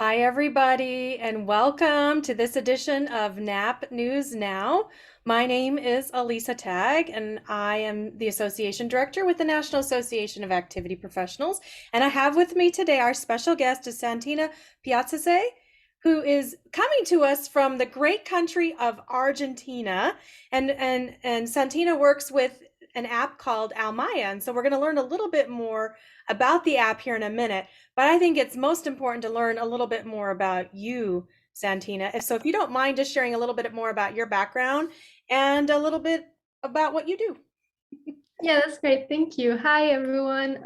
Hi, everybody, and welcome to this edition of NAAP News Now. My name is Elisa Tagg, and I am the Association Director with the National Association of Activity Professionals. And I have with me today our special guest is Santina Piazzese, who is coming to us from the great country of Argentina. And Santina works with an app called Almaya. And so we're going to learn a little bit more about the app here in a minute. But I think it's most important to learn a little bit more about you, Santina. So if you don't mind just sharing a little bit more about your background and a little bit about what you do. Yeah, that's great. Thank you. Hi, everyone.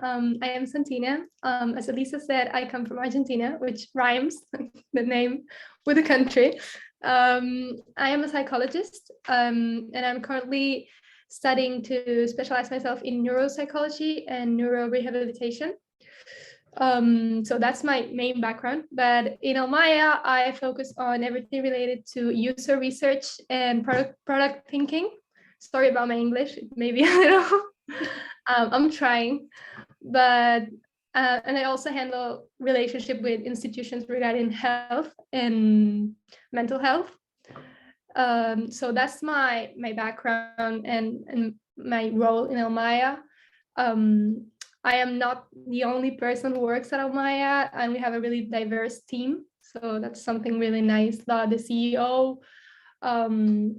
I am Santina. As Elisa said, I come from Argentina, which rhymes the name with the country. I am a psychologist, and I'm currently studying to specialize myself in neuropsychology and neurorehabilitation. So that's my main background. But in Almaya, I focus on everything related to user research and product thinking. Sorry about my English, maybe a little. I'm trying, but and I also handle relationship with institutions regarding health and mental health. So that's my background and my role in Almaya. Um, I am not the only person who works at Almaya, and we have a really diverse team. So that's something really nice. The CEO,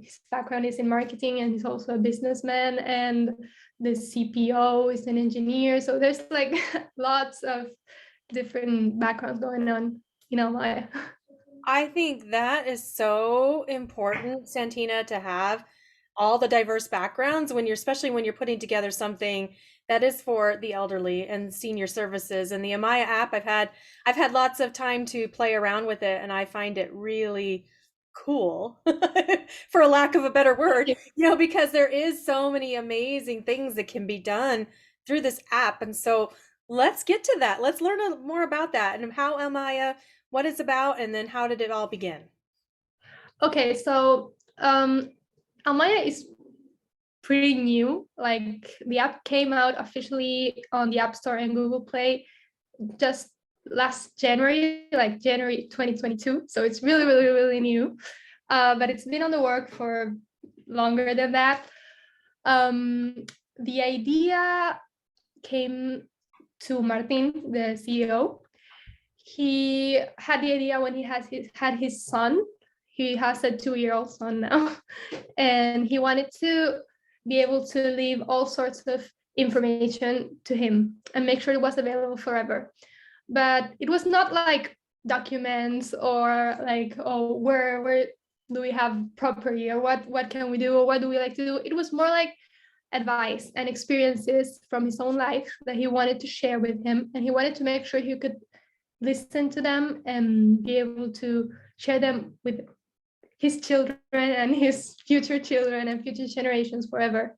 his background is in marketing, and he's also a businessman. And the CPO is an engineer. So there's like lots of different backgrounds going on in Almaya. I think that is so important, Santina, to have all the diverse backgrounds when you're, especially when you're putting together something that is for the elderly and senior services. And the Amaya app, I've had lots of time to play around with it, and I find it really cool, for a lack of a better word, because there is so many amazing things that can be done through this app. And so let's get to that. Let's learn more about that and how Amaya, what it's about, and then how did it all begin? Okay, so Almaya is pretty new. Like the app came out officially on the App Store and Google Play just last January, like January 2022. So it's really, really, really new. But it's been on the work for longer than that. Um, the idea came to Martin, the CEO. He had the idea when he had his son. He has a 2-year-old son now, and he wanted to be able to leave all sorts of information to him and make sure it was available forever. But it was not like documents or like, oh, where do we have property, or what can we do, or what do we like to do. It was more like advice and experiences from his own life that he wanted to share with him, and he wanted to make sure he could listen to them and be able to share them with his children and his future children and future generations forever.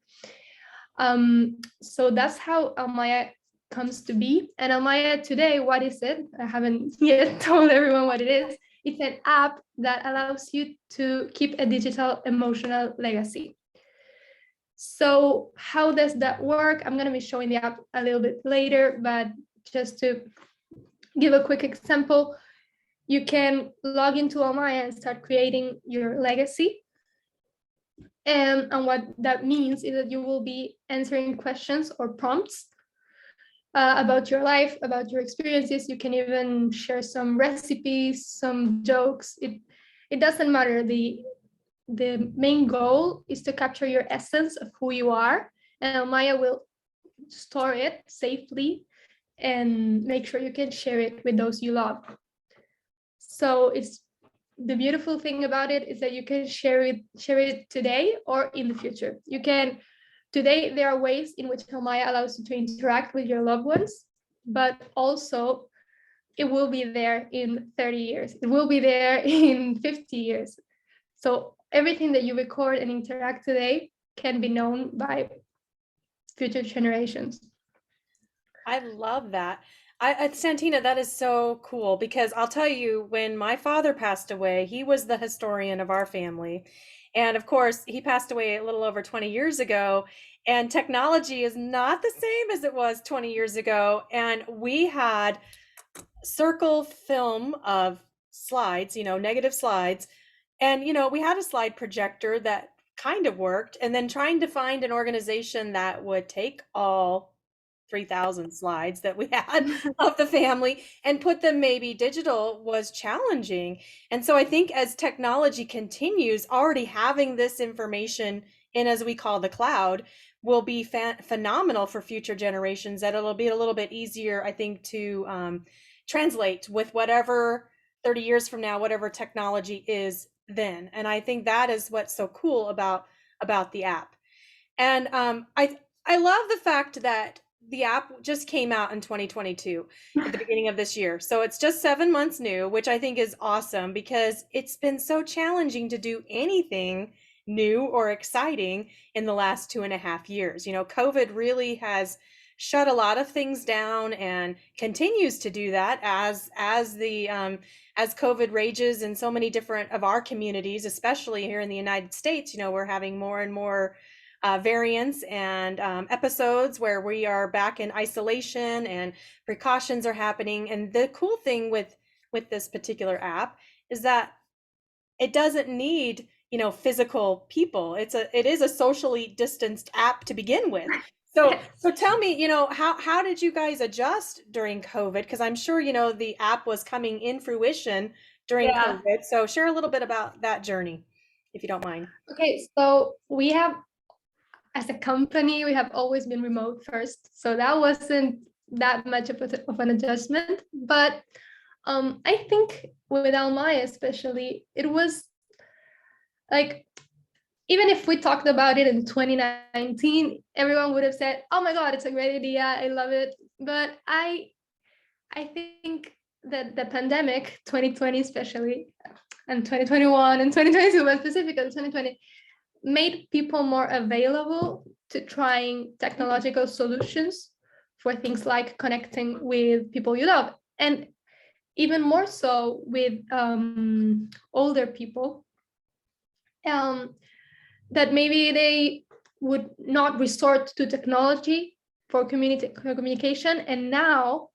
So that's how Almaya comes to be. And Almaya today, what is it? I haven't yet told everyone what it is. It's an app that allows you to keep a digital emotional legacy. So how does that work? I'm going to be showing the app a little bit later, but just to give a quick example, you can log into Almaya and start creating your legacy. And what that means is that you will be answering questions or prompts about your life, about your experiences. You can even share some recipes, some jokes. It doesn't matter. The main goal is to capture your essence of who you are, and Almaya will store it safely and make sure you can share it with those you love. So it's the beautiful thing about it is that you can share it today or in the future. You can today there are ways in which Almaya allows you to interact with your loved ones, but also it will be there in 30 years. It will be there in 50 years. So everything that you record and interact today can be known by future generations. I love that. Santina, that is so cool because I'll tell you, when my father passed away, he was the historian of our family. And of course, he passed away a little over 20 years ago, and technology is not the same as it was 20 years ago. And we had circle film of slides, negative slides. And, we had a slide projector that kind of worked. And then trying to find an organization that would take all 3,000 slides that we had of the family and put them maybe digital was challenging. And so I think as technology continues, already having this information in, as we call, the cloud, will be phenomenal for future generations, that it'll be a little bit easier, I think, to translate with whatever 30 years from now, whatever technology is then. And I think that is what's so cool about the app. And I love the fact that the app just came out in 2022 at the beginning of this year. So it's just 7 months new, which I think is awesome because it's been so challenging to do anything new or exciting in the last 2.5 years. COVID really has shut a lot of things down and continues to do that as COVID rages in so many different of our communities, especially here in the United States. We're having more and more variants and episodes where we are back in isolation and precautions are happening. And the cool thing with this particular app is that it doesn't need physical people. It is a socially distanced app to begin with. So tell me, how did you guys adjust during COVID? Because I'm sure the app was coming in fruition during Yeah. COVID. So share a little bit about that journey, if you don't mind. Okay, so we have, as a company, we have always been remote first, so that wasn't that much of an adjustment. But I think with Almaya especially, it was like, even if we talked about it in 2019, everyone would have said, "Oh my God, it's a great idea. I love it." But I think that the pandemic, 2020 especially, and 2021 and 2022, but specifically 2020, made people more available to trying technological solutions for things like connecting with people you love, and even more so with older people, um, that maybe they would not resort to technology for communication. And now,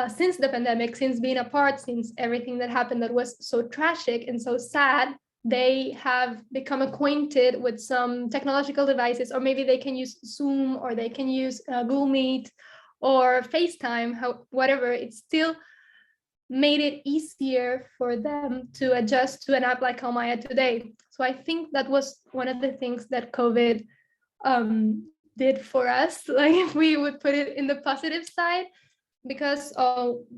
since the pandemic, since being apart, since everything that happened that was so tragic and so sad, they have become acquainted with some technological devices, or maybe they can use Zoom, or they can use Google Meet or FaceTime, whatever. It's still made it easier for them to adjust to an app like Almaya today. So I think that was one of the things that COVID did for us, like if we would put it in the positive side, because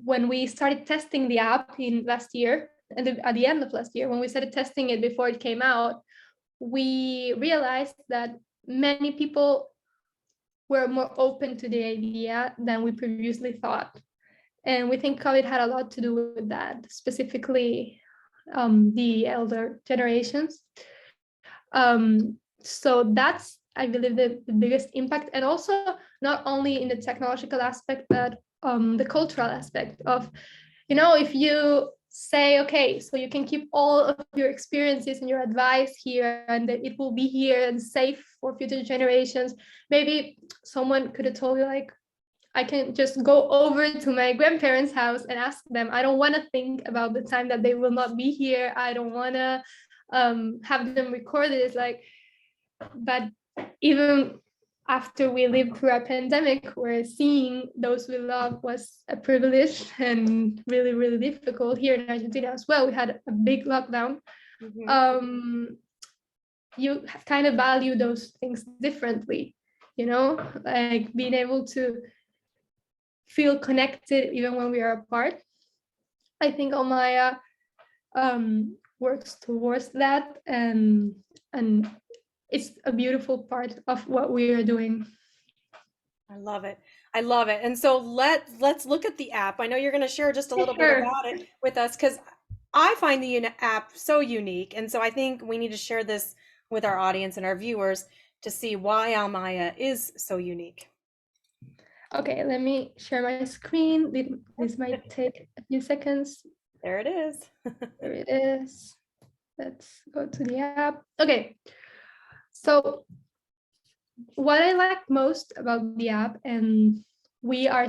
when we started testing the app in last year, and at the end of last year, when we started testing it before it came out, we realized that many people were more open to the idea than we previously thought. And we think COVID had a lot to do with that, specifically the elder generations. So that's, I believe, the biggest impact. And also not only in the technological aspect, but the cultural aspect of, if you say, okay, so you can keep all of your experiences and your advice here, and that it will be here and safe for future generations. Maybe someone could have told you, like, I can just go over to my grandparents' house and ask them. I don't want to think about the time that they will not be here. I don't want to have them record it. Like, but even after we lived through a pandemic, where seeing those we love was a privilege and really, really difficult here in Argentina as well. We had a big lockdown. Mm-hmm. You kind of value those things differently, like being able to feel connected even when we are apart. I think Almaya works towards that, and it's a beautiful part of what we are doing. I love it. I love it. And so let's look at the app. I know you're going to share just a little bit about it with us, because I find the app so unique. And so I think we need to share this with our audience and our viewers to see why Almaya is so unique. Okay, let me share my screen. This might take a few seconds. There it is. There it is. Let's go to the app. Okay, so what I like most about the app, and what I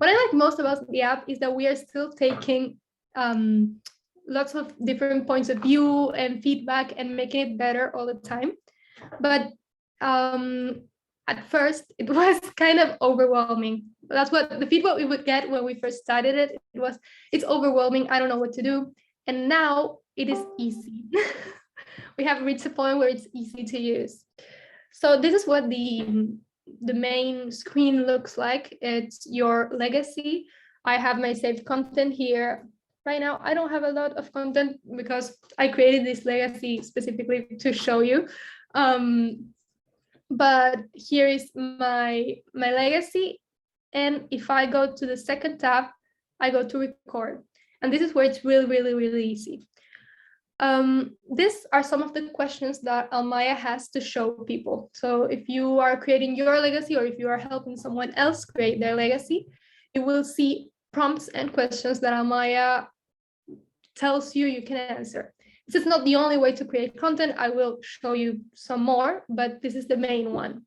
like most about the app is that we are still taking lots of different points of view and feedback and making it better all the time. But at first it was kind of overwhelming. That's what the feedback we would get when we first started it. It was, it's overwhelming, I don't know what to do. And now it is easy. We have reached a point where it's easy to use. So this is what the main screen looks like. It's your legacy. I have my saved content here. Right now, I don't have a lot of content because I created this legacy specifically to show you. But here is my legacy. And if I go to the second tab, I go to record. And this is where it's really, really, really easy. These are some of the questions that Almaya has to show people. So if you are creating your legacy or if you are helping someone else create their legacy, you will see prompts and questions that Almaya tells you you can answer. This is not the only way to create content. I will show you some more, but this is the main one.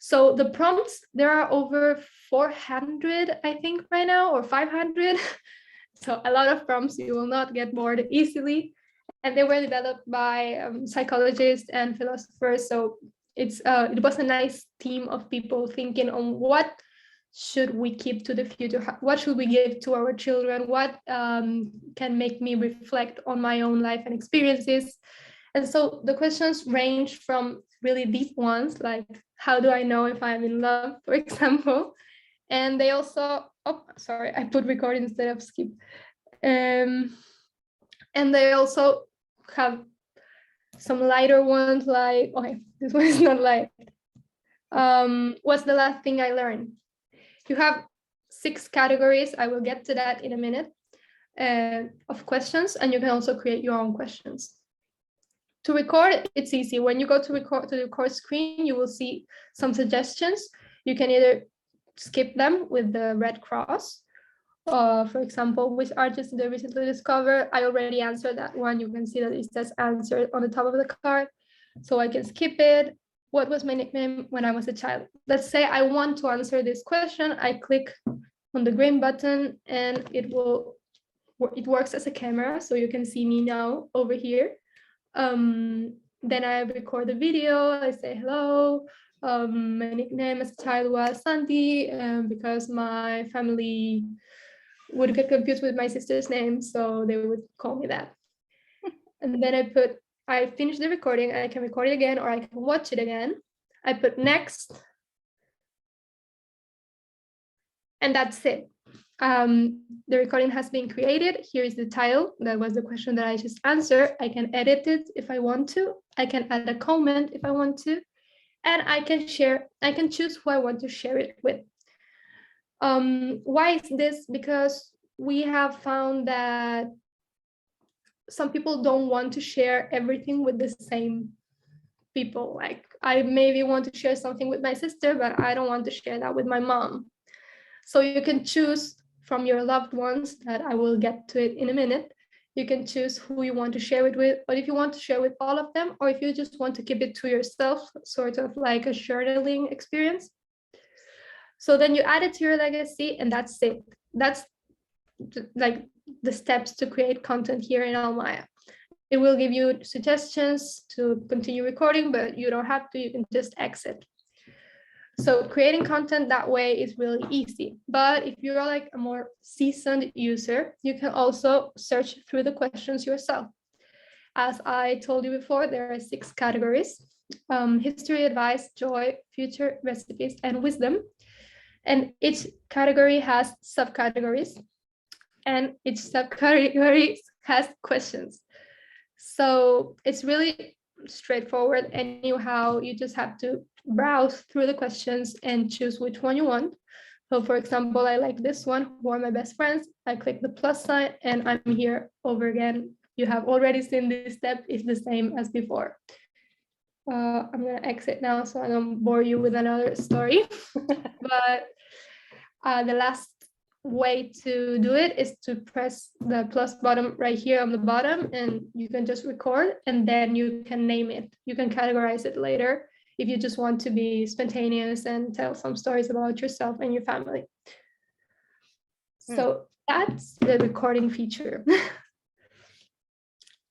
So the prompts, there are over 400, I think, right now, or 500. So a lot of prompts, you will not get bored easily. And they were developed by psychologists and philosophers. So it was a nice team of people thinking on what should we keep to the future? What should we give to our children? What can make me reflect on my own life and experiences? And so the questions range from really deep ones, like how do I know if I'm in love, for example? And they also, oh, sorry, I put record instead of skip. And they also have some lighter ones, like, okay, this one is not light. What's the last thing I learned? You have 6 categories. I will get to that in a minute, of questions, and you can also create your own questions. To record, it's easy. When you go to the record screen, you will see some suggestions. You can either skip them with the red cross. For example, which artist did I recently discover? I already answered that one. You can see that it says answer on the top of the card. So I can skip it. What was my nickname when I was a child? Let's say I want to answer this question. I click on the green button and it works as a camera. So you can see me now over here. Then I record the video. I say hello. My nickname as a child was Santi because my family would get confused with my sister's name, so they would call me that. And then I finish the recording, and I can record it again, or I can watch it again. I put next, and that's it. The recording has been created. Here is the title. That was the question that I just answered. I can edit it if I want to. I can add a comment if I want to, and I can choose who I want to share it with. Why is this? Because we have found that some people don't want to share everything with the same people. Like I maybe want to share something with my sister, but I don't want to share that with my mom. So you can choose from your loved ones, that I will get to it in a minute. You can choose who you want to share it with, but if you want to share with all of them, or if you just want to keep it to yourself, sort of like a journaling experience. So then you add it to your legacy, and that's it. That's like the steps to create content here in Almaya. It will give you suggestions to continue recording, but you don't have to, you can just exit. So creating content that way is really easy. But if you're like a more seasoned user, you can also search through the questions yourself. As I told you before, there are 6 categories: history, advice, joy, future, recipes, and wisdom. And each category has subcategories, and each subcategory has questions. So it's really straightforward. Anyhow, you just have to browse through the questions and choose which one you want. So for example, I like this one, who are my best friends? I click the plus sign and I'm here over again. You have already seen this step, it's the same as before. I'm gonna exit now so I don't bore you with another story. But the last way to do it is to press the plus button right here on the bottom, and you can just record, and then you can name it. You can categorize it later if you just want to be spontaneous and tell some stories about yourself and your family. So that's the recording feature.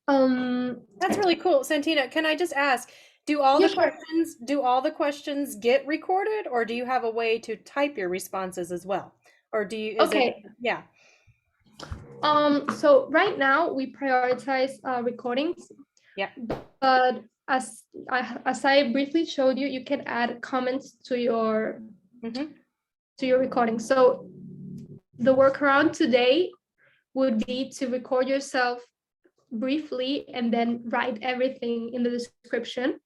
That's really cool. Santina, can I just ask, Yeah, sure. do all the questions get recorded, or do you have a way to type your responses as well? Or is it, Okay. yeah. So right now we prioritize recordings, Yeah. but as I briefly showed you, you can add comments to your Mm-hmm. recording. So the workaround today would be to record yourself briefly and then write everything in the description.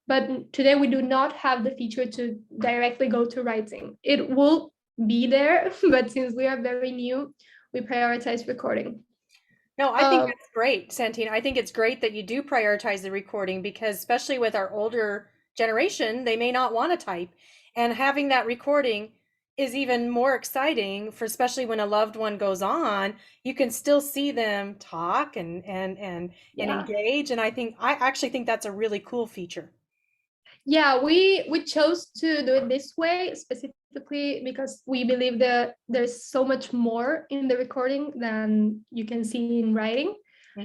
But today we do not have the feature to directly go to writing. It will be there, but since we are very new, we prioritize recording. No, I think Um, that's great, Santina. I think it's great that you do prioritize the recording because especially with our older generation, they may not want to type. And having that recording is even more exciting for especially when a loved one goes on, you can still see them talk and yeah. engage. And I actually think that's a really cool feature. Yeah, we chose to do it this way specifically because we believe that there's so much more in the recording than you can see in writing.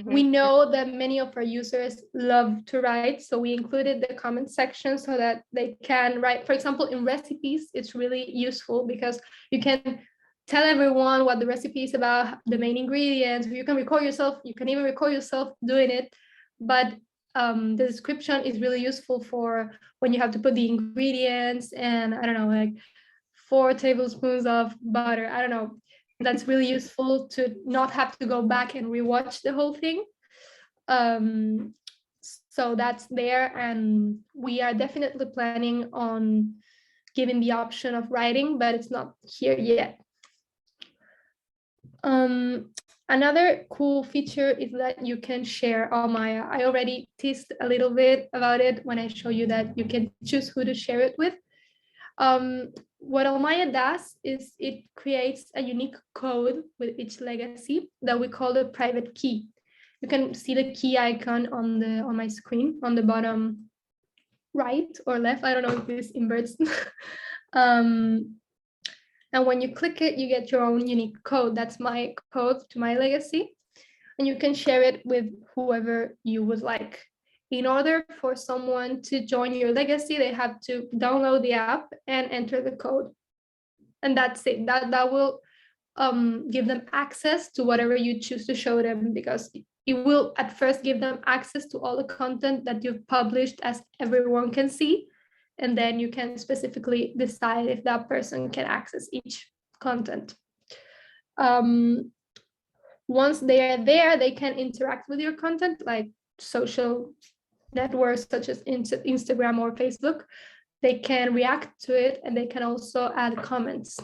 We Hmm. know that many of our users love to write, so we included the comment section so that they can write. For example, in recipes, it's really useful because you can tell everyone what the recipe is about, the main ingredients. You can record yourself. You can even record yourself doing it, but the description is really useful for when you have to put the ingredients and I don't know, like 4 tablespoons of butter. I don't know. That's really useful to not have to go back and rewatch the whole thing. Um, so that's there, and we are definitely planning on giving the option of writing, but it's not here yet. Um, Another cool feature is that you can share Almaya. I already teased a little bit about it when I show you that you can choose who to share it with. What Almaya does is it creates a unique code with each legacy that we call the private key. You can see the key icon on my screen on the bottom right or left. I don't know if this inverts. um, and when you click it, you get your own unique code. That's my code to my legacy. And you can share it with whoever you would like. In order for someone to join your legacy, they have to download the app and enter the code. And that's it. That will give them access to whatever you choose to show them because it will at first give them access to all the content that you've published as everyone can see. And then you can specifically decide if that person can access each content. Um, Once they are there, they can interact with your content like social networks such as Instagram or Facebook. They can react to it and they can also add comments.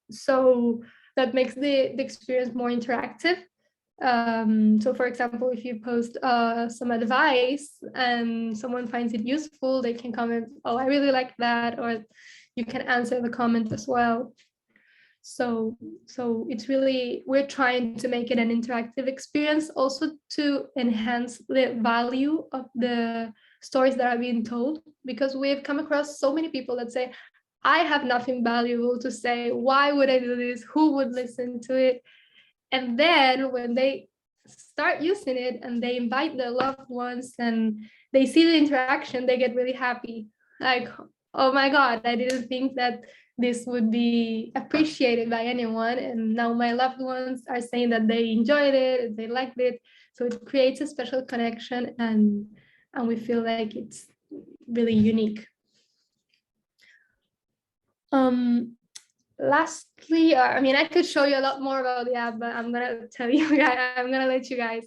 So that makes the experience more interactive. So for example, if you post some advice and someone finds it useful, they can comment, oh, I really like that, or you can answer the comment as well. So it's really, we're trying to make it an interactive experience also to enhance the value of the stories that are being told, because we've come across so many people that say, I have nothing valuable to say. Why would I do this? Who would listen to it? And then when they start using it and they invite their loved ones and they see the interaction, they get really happy. Like, oh my God, I didn't think that this would be appreciated by anyone. And now my loved ones are saying that they enjoyed it, they liked it. So it creates a special connection and we feel like it's really unique. Um, Lastly, I mean, I could show you a lot more about the app, but I'm gonna tell you guys, I'm gonna let you guys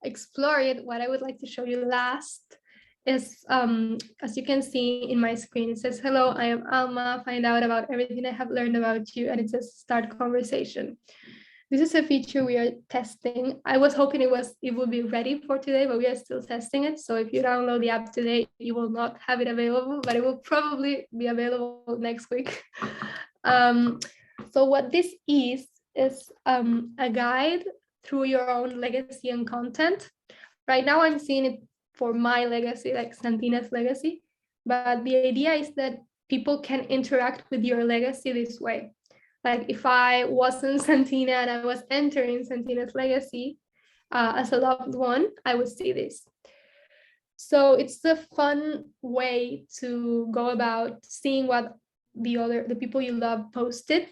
explore it. What I would like to show you last is, as you can see in my screen, it says, hello, I am Alma, find out about everything I have learned about you, and it says start conversation. This is a feature we are testing. I was hoping it would be ready for today, but we are still testing it. So if you download the app today, you will not have it available, but it will probably be available next week. Um, so what this is a guide through your own legacy and content. Right now I'm seeing it for my legacy, like Santina's legacy, but the idea is that people can interact with your legacy this way. Like if I wasn't Santina and I was entering Santina's legacy as a loved one, I would see this. So it's a fun way to go about seeing what the people you love posted.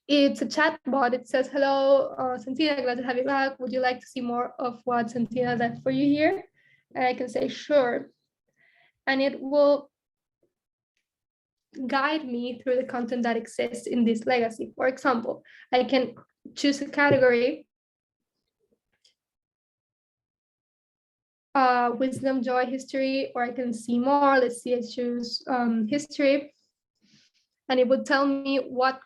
It's a chat bot. It says, hello, Santina, glad to have you back. Would you like to see more of what Santina left for you here? And I can say, sure. And it will guide me through the content that exists in this legacy. For example, I can choose a category, wisdom, joy, history, or I can see more. Let's see, I choose history. And it would tell me what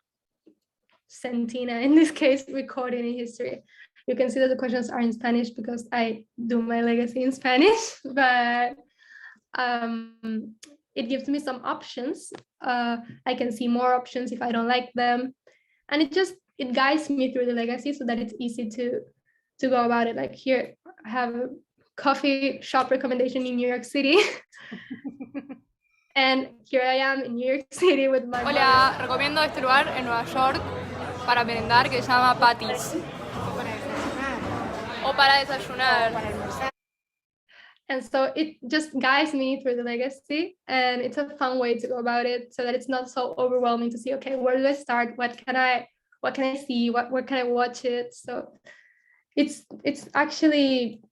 Santina, in this case, recorded in history. You can see that the questions are in Spanish because I do my legacy in Spanish, but it gives me some options. I can see more options if I don't like them. And it guides me through the legacy so that it's easy to go about it. Like here, I have a coffee shop recommendation in New York City. And here I am in New York City with my mother. Hola, recomiendo este lugar en Nueva York para merendar que se llama Patty's. O para desayunar. And so it just guides me through the legacy, and it's a fun way to go about it so that it's not so overwhelming to see, okay, where do I start? What can I see? Where can I watch it? So it's actually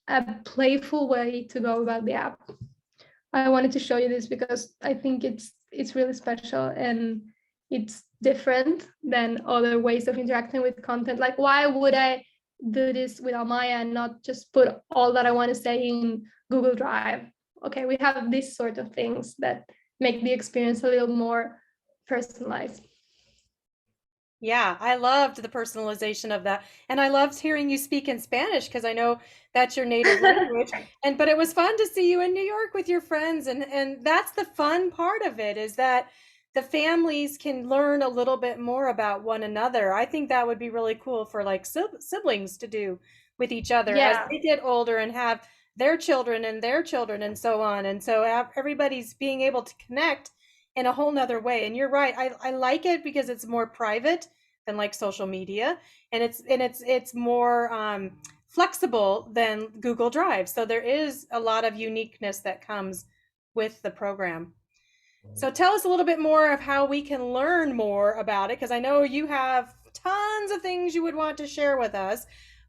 a playful way to go about the app. I wanted to show you this because I think it's really special and it's different than other ways of interacting with content. Like, why would I do this with Almaya and not just put all that I want to say in Google Drive? Okay, we have these sort of things that make the experience a little more personalized. Yeah, I loved the personalization of that. And I loved hearing you speak in Spanish because I know that's your native language. But it was fun to see you in New York with your friends, and that's the fun part of it, is that the families can learn a little bit more about one another. I think that would be really cool for like siblings to do with each other as Yeah. they get older and have their children and so on. And so everybody's being able to connect in a whole nother way. And you're right. I like it because it's more private than like social media, and it's more flexible than Google Drive. So there is a lot of uniqueness that comes with the program. So tell us a little bit more of how we can learn more about it, because I know you have tons of things you would want to share with us,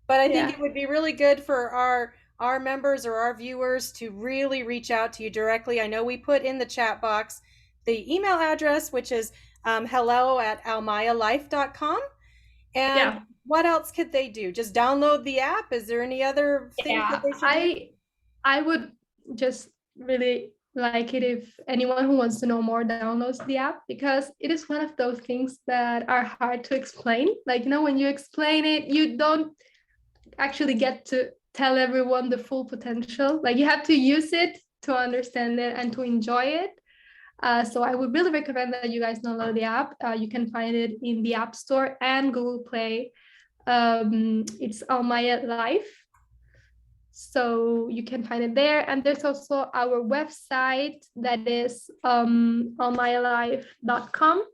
but I think Yeah. it would be really good for our members or our viewers to really reach out to you directly. I know we put in the chat box the email address, which is hello@almayalife.com. And Yeah. what else could they do? Just download the app? Is there any other things that Yeah. they should do? I would just really like it if anyone who wants to know more downloads the app, because it is one of those things that are hard to explain. Like, when you explain it, you don't actually get to tell everyone the full potential. Like, you have to use it to understand it and to enjoy it. So I would really recommend that you guys download the app. You can find it in the App Store and Google Play. It's Almaya Life. So you can find it there. And there's also our website that is almayalife.com.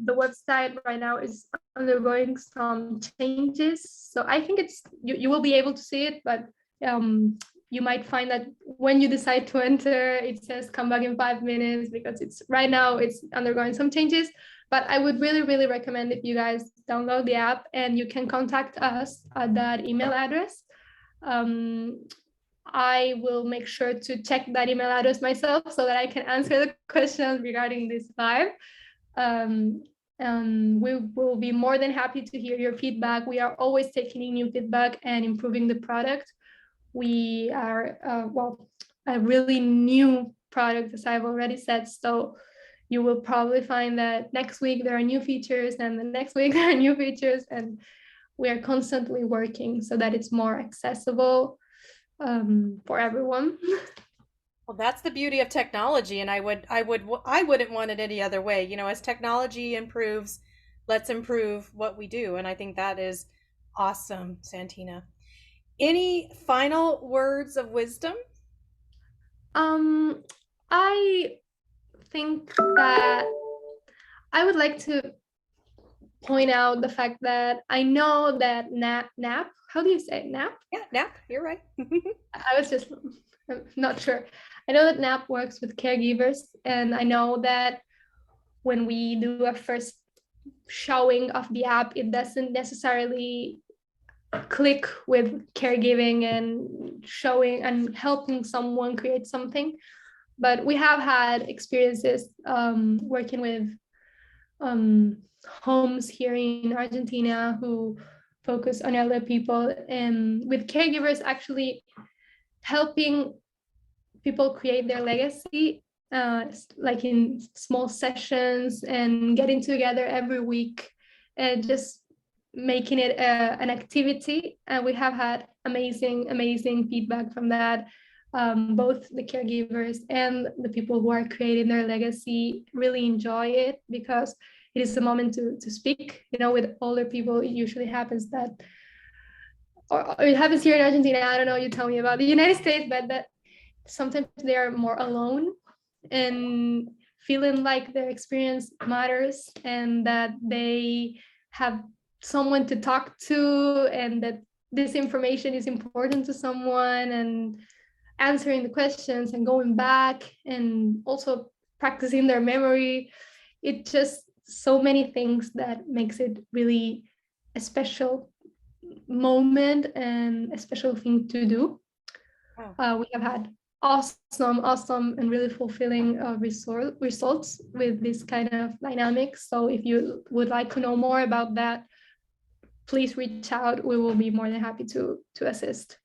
The website right now is undergoing some changes. So I think you will be able to see it, but you might find that when you decide to enter, it says come back in 5 minutes, because it's right now it's undergoing some changes. But I would really, really recommend if you guys download the app, and you can contact us at that email address. I will make sure to check that email address myself so that I can answer the questions regarding this live. And we will be more than happy to hear your feedback. We are always taking in new feedback and improving the product. We are, a really new product, as I've already said. So you will probably find that next week there are new features, and the next week there are new features, and we are constantly working so that it's more accessible for everyone. Well, that's the beauty of technology, and I wouldn't want it any other way. As technology improves, let's improve what we do, and I think that is awesome, Santina. Any final words of wisdom? I think that I would like to point out the fact that I know that NAP, how do you say it? NAP? Yeah, nap, you're right. I was just not sure. I know that NAP works with caregivers, and I know that when we do a first showing of the app, it doesn't necessarily click with caregiving and showing and helping someone create something. But we have had experiences working with homes here in Argentina who focus on elder people and with caregivers actually helping people create their legacy, like in small sessions and getting together every week and just making it an activity. And we have had amazing feedback from that. Both the caregivers and the people who are creating their legacy really enjoy it because it is a moment to speak. You know, with older people, it usually happens that, or it happens here in Argentina. I don't know, you tell me about the United States, but that sometimes they are more alone and feeling like their experience matters and that they have someone to talk to and that this information is important to someone, and answering the questions and going back and also practicing their memory. It just so many things that makes it really a special moment and a special thing to do. We have had awesome and really fulfilling results with this kind of dynamics. So if you would like to know more about that, please reach out. We will be more than happy to assist.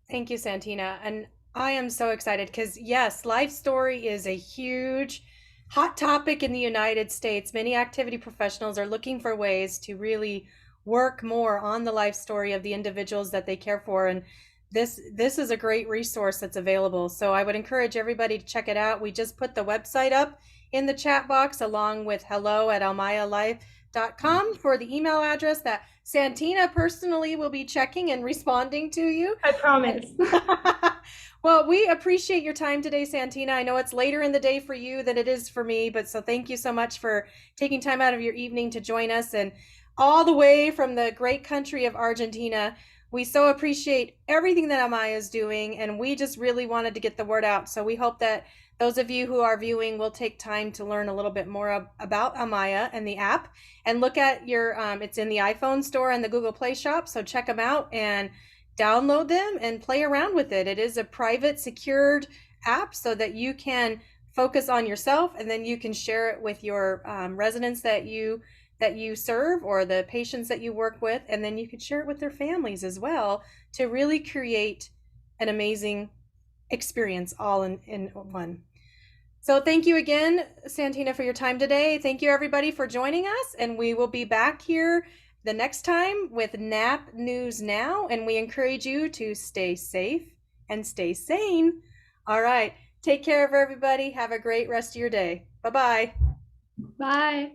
Thank you, Santina. And I am so excited because, yes, life story is a huge, hot topic in the United States. Many activity professionals are looking for ways to really work more on the life story of the individuals that they care for. And this is a great resource that's available. So I would encourage everybody to check it out. We just put the website up in the chat box along with hello@almayalife.com for the email address that Santina personally will be checking and responding to you. I promise. Well, we appreciate your time today, Santina. I know it's later in the day for you than it is for me, but so thank you so much for taking time out of your evening to join us, and all the way from the great country of Argentina. We so appreciate everything that Almaya is doing, and we just really wanted to get the word out. So we hope that those of you who are viewing will take time to learn a little bit more about Almaya and the app, and look at your, it's in the iPhone store and the Google Play shop. So check them out and download them and play around with it. It is a private, secured app so that you can focus on yourself, and then you can share it with your residents that you serve or the patients that you work with, and then you can share it with their families as well to really create an amazing experience all in one. So thank you again, Santina, for your time today. Thank you everybody for joining us, and we will be back here the next time with NAAP News Now, and we encourage you to stay safe and stay sane. All right, take care of everybody. Have a great rest of your day. Bye-bye. Bye.